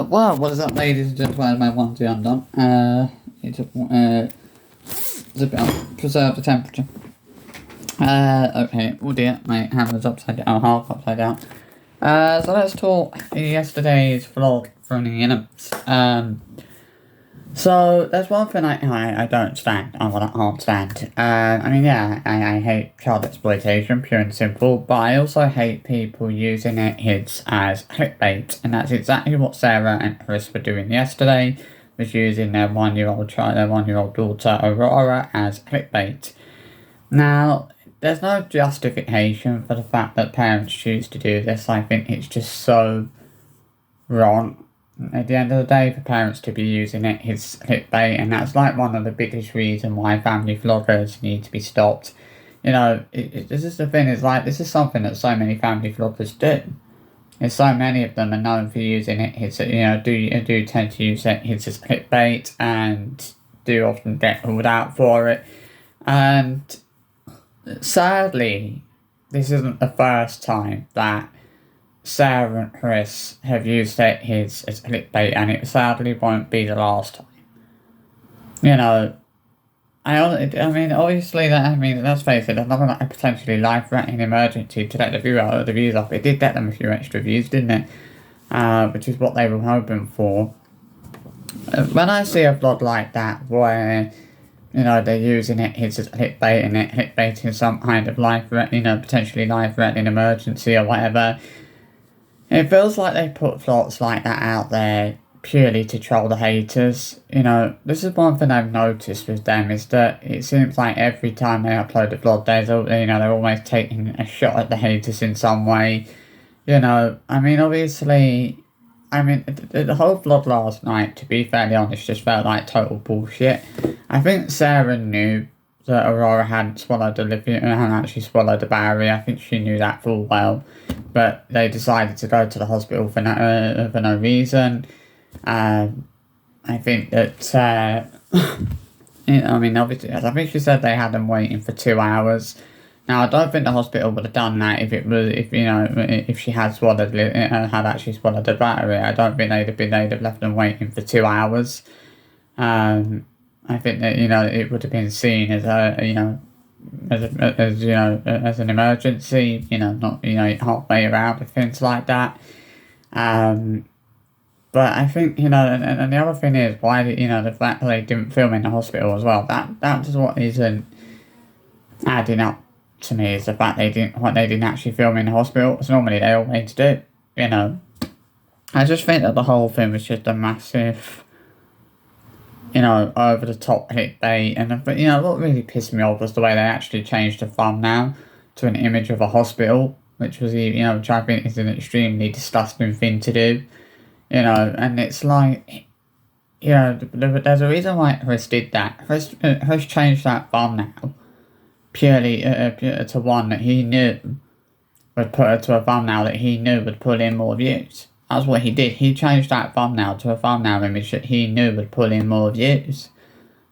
Well, what is up, ladies and gentlemen? My onesie undone. Zip it up, preserve the temperature. Okay, oh dear, my hammer's upside down, half upside down. So let's talk yesterday's vlog from the inghams. So there's one thing I don't stand, I can't stand. I mean, yeah, I hate child exploitation, pure and simple, but I also hate people using it as clickbait, and that's exactly what Sarah and Chris were doing yesterday, was using their one-year-old daughter Aurora as clickbait. Now, there's no justification for the fact that parents choose to do this. I think it's just so wrong. At the end of the day, for parents to be using it is clickbait, and that's like one of the biggest reasons why family vloggers need to be stopped. You know, this is the thing, is like, this is something that so many family vloggers do. And so many of them are known for using it, do tend to use it as clickbait, and do often get called out for it. And sadly, this isn't the first time that Sarah and Chris have used it as clickbait, and it sadly won't be the last time. You know, I mean, obviously, let's face it, there's nothing like a potentially life-threatening emergency to let the views up. It did get them a few extra views, didn't it? Which is what they were hoping for. When I see a vlog like that where, you know, they're using it as clickbait, and clickbaiting some kind of potentially life-threatening emergency or whatever, it feels like they put thoughts like that out there purely to troll the haters. You know, this is one thing I've noticed with them, is that it seems like every time they upload a vlog, they're always taking a shot at the haters in some way. You know, I mean, obviously, the whole vlog last night, to be fairly honest, just felt like total bullshit. I think Sarah knew that Aurora hadn't actually swallowed the battery. I think she knew that full well, but they decided to go to the hospital for no reason. I think that obviously, I think she said they had them waiting for 2 hours. Now, I don't think the hospital would have done that if she had actually swallowed the battery. I don't think they'd have left them waiting for 2 hours. I think that, it would have been seen as as an emergency, not, halfway around and things like that. But I think, and the other thing is, why, the fact that they didn't film in the hospital as well, that's what isn't adding up to me, is the fact they didn't actually film in the hospital, because normally they always do, I just think that the whole thing was just a massive, over the top clickbait. And what really pissed me off was the way they actually changed the thumbnail to an image of a hospital, which was, which I think is an extremely disgusting thing to do. And it's like, there's a reason why Chris did that. Chris changed that thumbnail purely to one that he knew would pull in more views. That's what he did. He changed that thumbnail to a thumbnail image that he knew would pull in more views.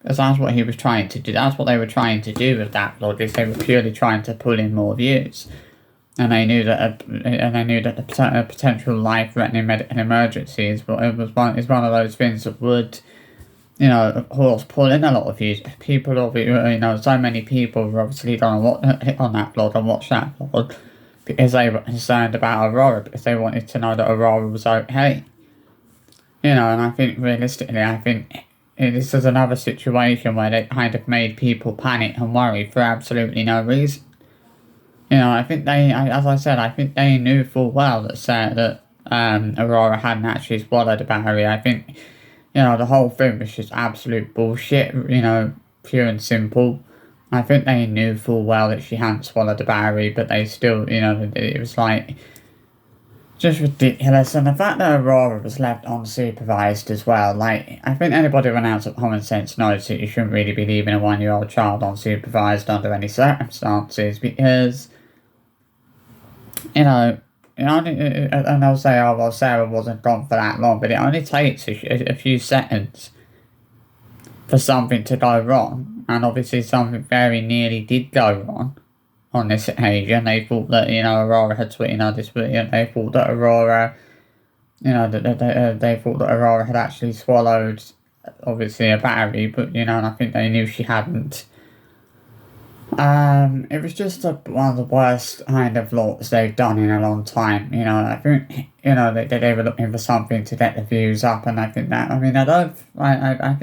Because that's what he was trying to do. That's what they were trying to do with that vlog, is they were purely trying to pull in more views. And they knew that a potential life-threatening medical emergency is one of those things that would, of course, pull in a lot of views. So many people were obviously going to hit on that vlog and watch that vlog, because they were concerned about Aurora, because they wanted to know that Aurora was okay. And I think, realistically, this is another situation where they kind of made people panic and worry for absolutely no reason. I think they knew full well that Aurora hadn't actually swallowed the battery. I think, the whole thing was just absolute bullshit, pure and simple. I think they knew full well that she hadn't swallowed the battery, but they still, it was like, just ridiculous. And the fact that Aurora was left unsupervised as well, like, I think anybody with an ounce of common sense knows that you shouldn't really be leaving a 1-year-old child unsupervised under any circumstances, because, and they'll say, oh, well, Sarah wasn't gone for that long, but it only takes a few seconds for something to go wrong. And obviously something very nearly did go wrong on this occasion. They thought that, Aurora had they thought that Aurora they thought that Aurora had actually swallowed, obviously, a battery, but, and I think they knew she hadn't. It was just one of the worst kind of vlogs they've done in a long time. I think, they were looking for something to get the views up, and I think that, I think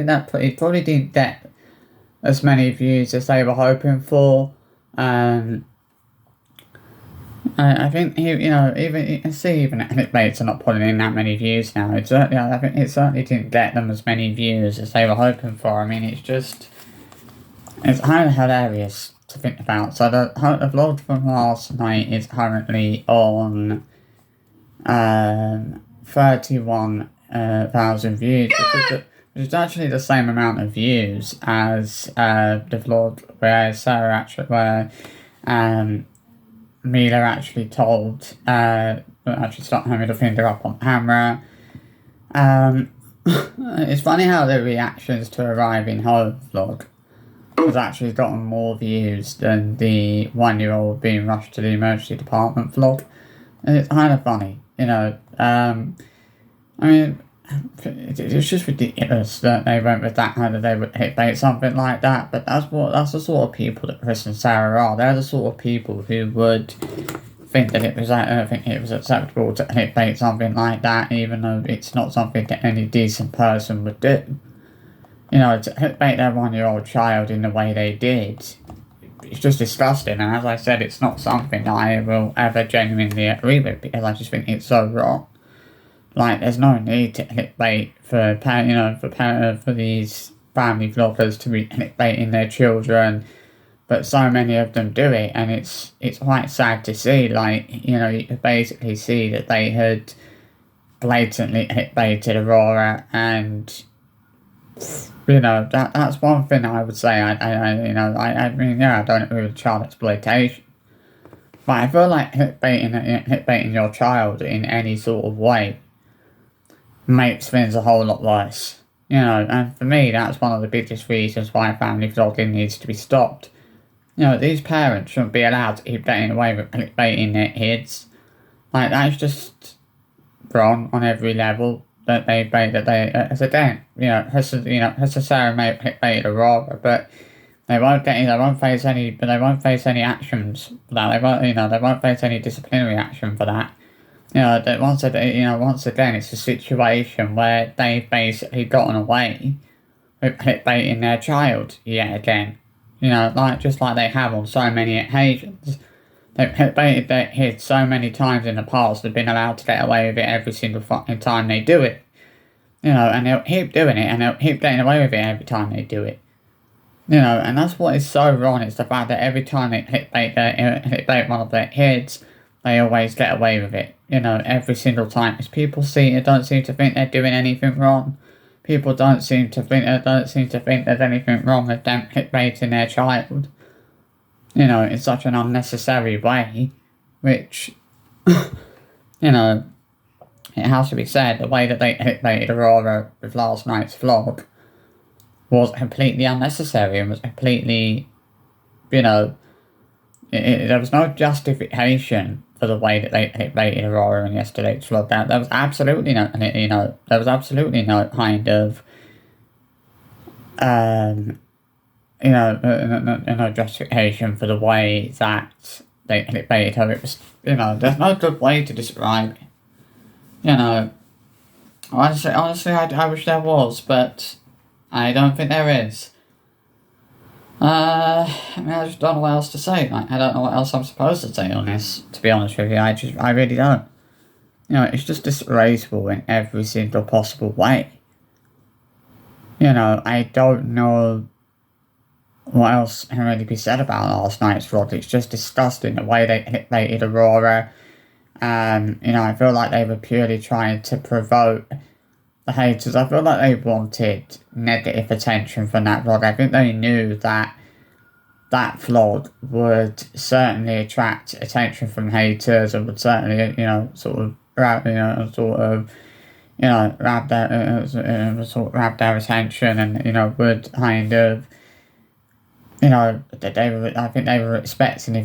that it probably didn't get as many views as they were hoping for. I think even clickbaits are not putting in that many views now. I think it certainly didn't get them as many views as they were hoping for. I mean, it's kind of hilarious to think about. So the vlog from last night is currently on 31,000 views, which is actually the same amount of views as the vlog where Mila actually told actually stopped having the finger up on camera. It's funny how the reactions to arriving home vlog has actually gotten more views than the 1-year-old being rushed to the emergency department vlog. And it's kind of funny, I mean, it's just ridiculous that they went with that, that they would clickbait something like that. But that's the sort of people that Chris and Sarah are. They're the sort of people who would think that it was acceptable to clickbait something like that, even though it's not something that any decent person would do. To clickbait their 1-year-old child in the way they did, it's just disgusting. And as I said, it's not something that I will ever genuinely agree with, because I just think it's so wrong. Like, there's no need to clickbait for these family vloggers to be clickbaiting their children, but so many of them do it, and it's quite sad to see. Like, you could basically see that they had blatantly clickbaited Aurora, and that's one thing I would say. I don't agree with child exploitation, but I feel like clickbaiting your child in any sort of way makes things a whole lot worse. And for me, that's one of the biggest reasons why family vlogging needs to be stopped. These parents shouldn't be allowed to keep getting away with clickbaiting their kids. Like, that's just wrong on every level. That they as again, Sarah may have clickbaited Aurora, but they won't face any actions for that. They won't face any disciplinary action for that. That once again, it's a situation where they've basically gotten away with clickbaiting their child yet again. Just like they have on so many occasions. They've clickbaited their kids so many times in the past, they've been allowed to get away with it every single fucking time they do it. And they'll keep doing it, and they'll keep getting away with it every time they do it. And that's what is so wrong, is the fact that every time they clickbait one of their kids, they always get away with it, every single time. Because people don't seem to think they're doing anything wrong. People don't seem to think there's anything wrong with them clickbaiting their child, in such an unnecessary way, which, it has to be said, the way that they clickbaited Aurora with last night's vlog was completely unnecessary and was completely, there was no justification for the way that they clickbaited Aurora in yesterday's vlog. There was absolutely no kind of, no justification for the way that they clickbaited her. It was, there's no good way to describe it. Honestly, I wish there was, but I don't think there is. I just don't know what else to say. I don't know what else I'm supposed to say on this, to be honest with you. I really don't. It's just disgraceful in every single possible way. I don't know what else can really be said about last night's vlog. It's just disgusting the way they clickbaited Aurora. I feel like they were purely trying to provoke the haters. I feel like they wanted negative attention from that vlog. I think they knew that vlog would certainly attract attention from haters, and would certainly, grab their attention, and would kind of, I think they were expecting they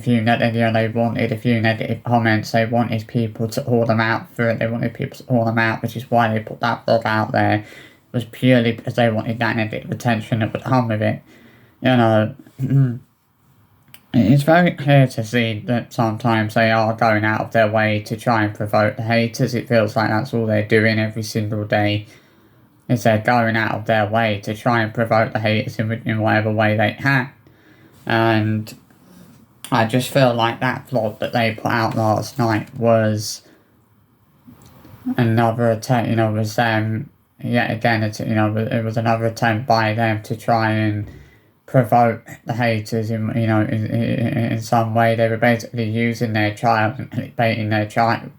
wanted a few negative comments, they wanted people to call them out for it, which is why they put that vlog out there. It was purely because they wanted that negative attention that would come with it. It's very clear to see that sometimes they are going out of their way to try and provoke the haters. It feels like that's all they're doing every single day, is they're going out of their way to try and provoke the haters in whatever way they can. And I just feel like that vlog that they put out last night was another attempt, was them, yet again, it was another attempt by them to try and provoke the haters in some way. They were basically using their child and clickbaiting their child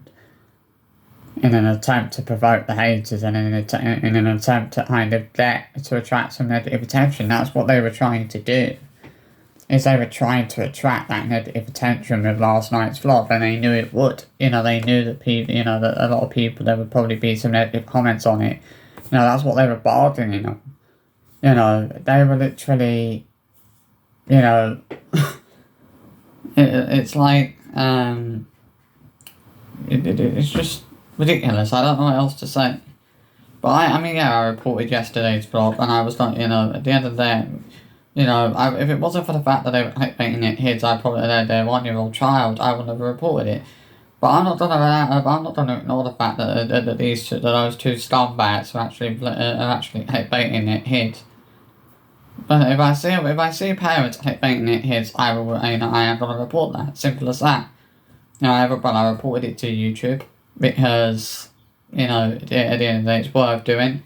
in an attempt to provoke the haters and in an attempt to kind of to attract some negative attention. That's what they were trying to do. Is they were trying to attract that negative attention with last night's vlog, and they knew it would. They knew that people, that a lot of people, there would probably be some negative comments on it. That's what they were bargaining on. They were literally, it's like, it's just ridiculous. I don't know what else to say. But I reported yesterday's vlog, and I was like, at the end of the day, if it wasn't for the fact that they were clickbaiting at kids, their 1-year-old child, I wouldn't have reported it. But I'm not gonna ignore the fact that those two scumbags are actually clickbaiting at kids. But if I see parents clickbaiting at kids, I am gonna report that. Simple as that. I reported it to YouTube because at the end of the day, it's worth doing.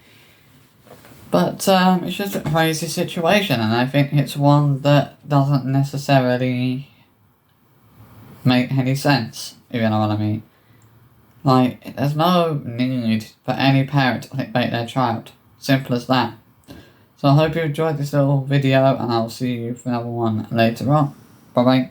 But it's just a crazy situation, and I think it's one that doesn't necessarily make any sense, if you know what I mean. Like, there's no need for any parent to clickbait their child. Simple as that. So I hope you enjoyed this little video, and I'll see you for another one later on. Bye bye.